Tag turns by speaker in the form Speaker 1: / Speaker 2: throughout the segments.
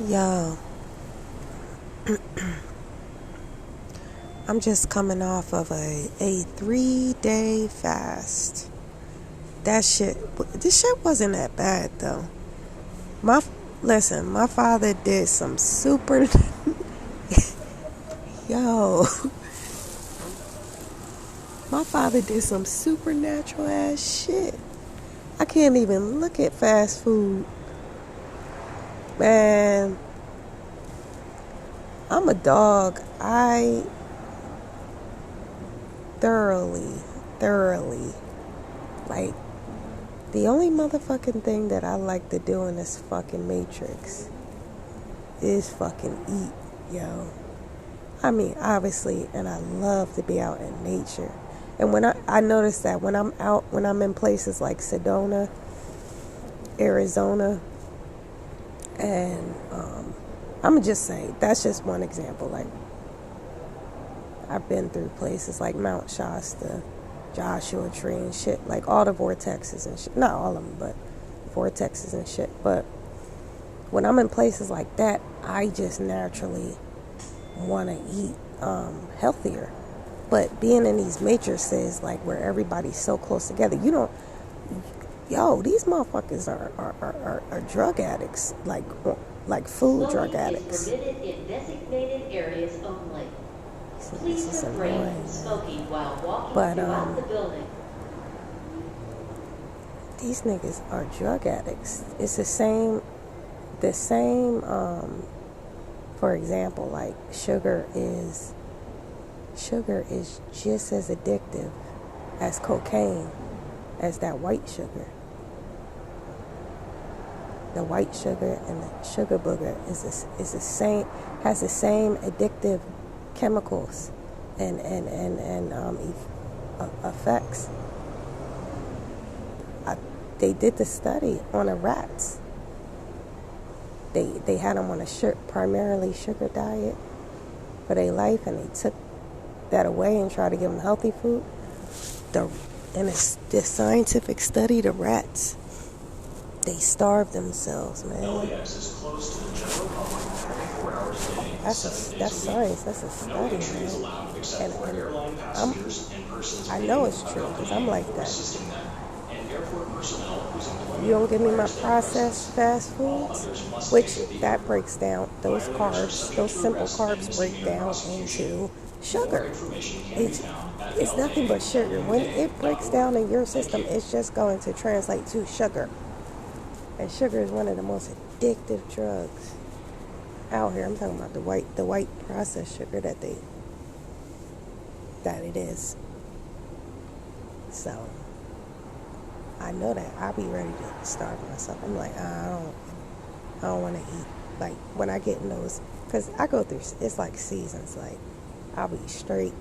Speaker 1: Yo, I'm just coming off of a 3-day fast. This shit wasn't that bad though. My father did some super, yo, my father did some supernatural ass shit. I can't even look at fast food. Man, I'm a dog. I thoroughly, like, the only motherfucking thing that I like to do in this fucking matrix is fucking eat, yo. I mean, obviously, and I love to be out in nature. And when I notice that when I'm in places like Sedona, Arizona, and I'm gonna just say, that's just one example. Like, I've been through places like Mount Shasta, Joshua Tree and shit, like all the vortexes and shit. Not all of them, but vortexes and shit. But when I'm in places like that, I just naturally want to eat healthier. But being in these matrices, like where everybody's so close together, these motherfuckers are drug addicts, like food drug addicts.
Speaker 2: Permitted in designated areas only.
Speaker 1: So
Speaker 2: Please
Speaker 1: this is
Speaker 2: refrain
Speaker 1: annoying,
Speaker 2: from smoking while walking
Speaker 1: but
Speaker 2: throughout the building.
Speaker 1: these niggas are drug addicts. It's the same. For example, like sugar is just as addictive as cocaine, as that white sugar. The white sugar and the sugar booger is the same, has the same addictive chemicals and effects. They did the study on the rats. They had them on a primarily sugar diet for their life, and they took that away and tried to give them healthy food. In this scientific study, the rats, they starved themselves, man. That's science. That's a study, man. And I know it's true because I'm like that. You don't give me my processed fast foods, which that breaks down, those simple carbs break down into sugar. It's nothing but sugar. When it breaks down in your system, it's just going to translate to sugar. And sugar is one of the most addictive drugs out here. I'm talking about the white processed sugar that it is. So I know that I'll be ready to starve myself. I'm like, I don't want to eat. Like, when I get in those, because I go through, it's like seasons. Like, I'll be straight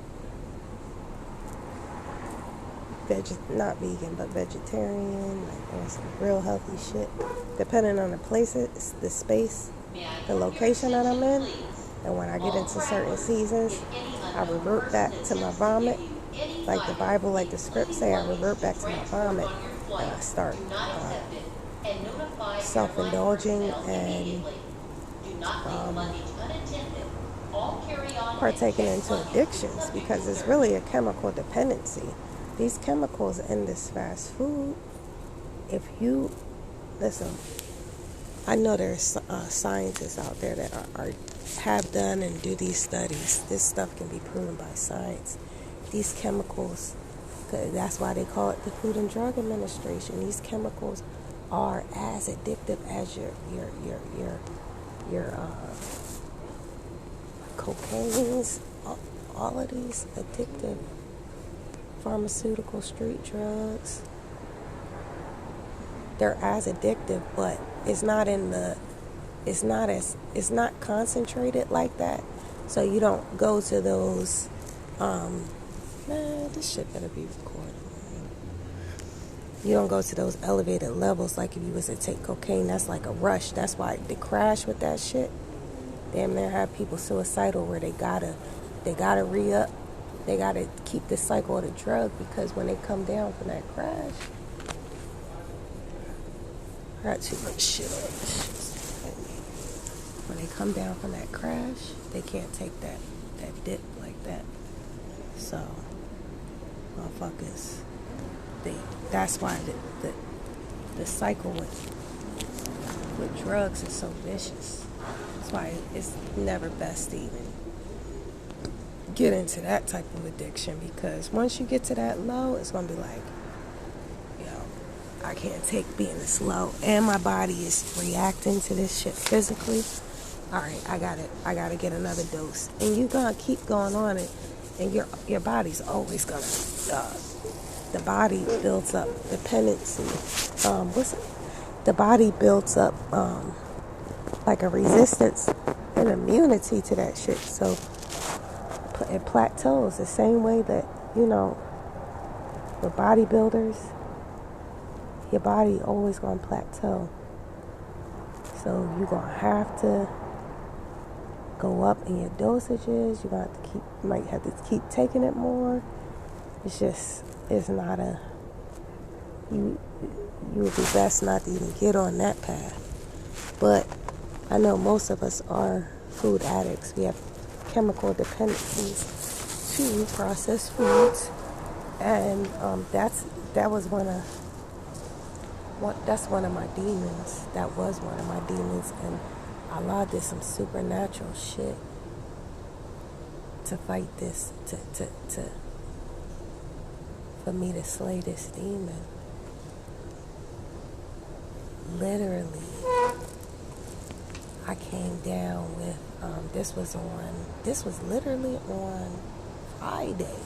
Speaker 1: not vegan, but vegetarian, like on some real healthy shit. Depending on the place, the space, the location that I'm in. And when I get into certain seasons, I revert back to my vomit. Like the Bible, like the script say, I revert back to my vomit. And I start self-indulging and partaking into addictions, because it's really a chemical dependency. These chemicals in this fast food, if you listen, I know there's scientists out there that have done and do these studies. This stuff can be proven by science. These chemicals, that's why they call it the Food and Drug Administration. These chemicals are as addictive as your cocaines, all of these addictive pharmaceutical street drugs. They're as addictive, but it's not concentrated like that. So you don't go to those this shit better be recorded. You don't go to those elevated levels like if you was to take cocaine. That's like a rush. That's why they crash with that shit. Damn near have people suicidal where they gotta re-up. They gotta keep the cycle of the drug, because when they come down from that crash, I got too much shit on this shit. they come down from that crash, they can't take that dip like that. So, motherfuckers, that's why the cycle with drugs is so vicious. That's why it's never best to even get into that type of addiction, because once you get to that low, it's gonna be like, I can't take being this low, and my body is reacting to this shit physically. All right, I gotta get another dose, and you're gonna keep going on it, and your body's always gonna. The body builds up dependency. The body builds up like a resistance and immunity to that shit. So it plateaus the same way that with bodybuilders. Your body always gonna plateau. So you're gonna have to go up in your dosages. You're gonna have to might have to keep taking it more. It's not a, you would be best not to even get on that path. But I know most of us are food addicts. We have chemical dependencies to processed foods, and that's one of my demons. That was one of my demons, and Allah did some supernatural shit to fight this, for me to slay this demon. Literally, I came down with, this was literally on Friday.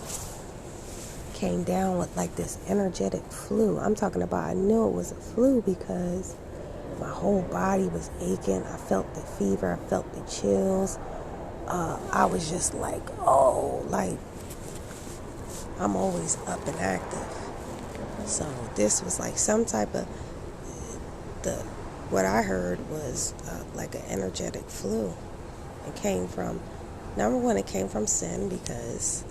Speaker 1: Came down with like this energetic flu. I'm talking about, I knew it was a flu because my whole body was aching. I felt the fever. I felt the chills. I was just like, like I'm always up and active. So this was like some type of, what I heard was like an energetic flu. It came from, number one, it came from sin, because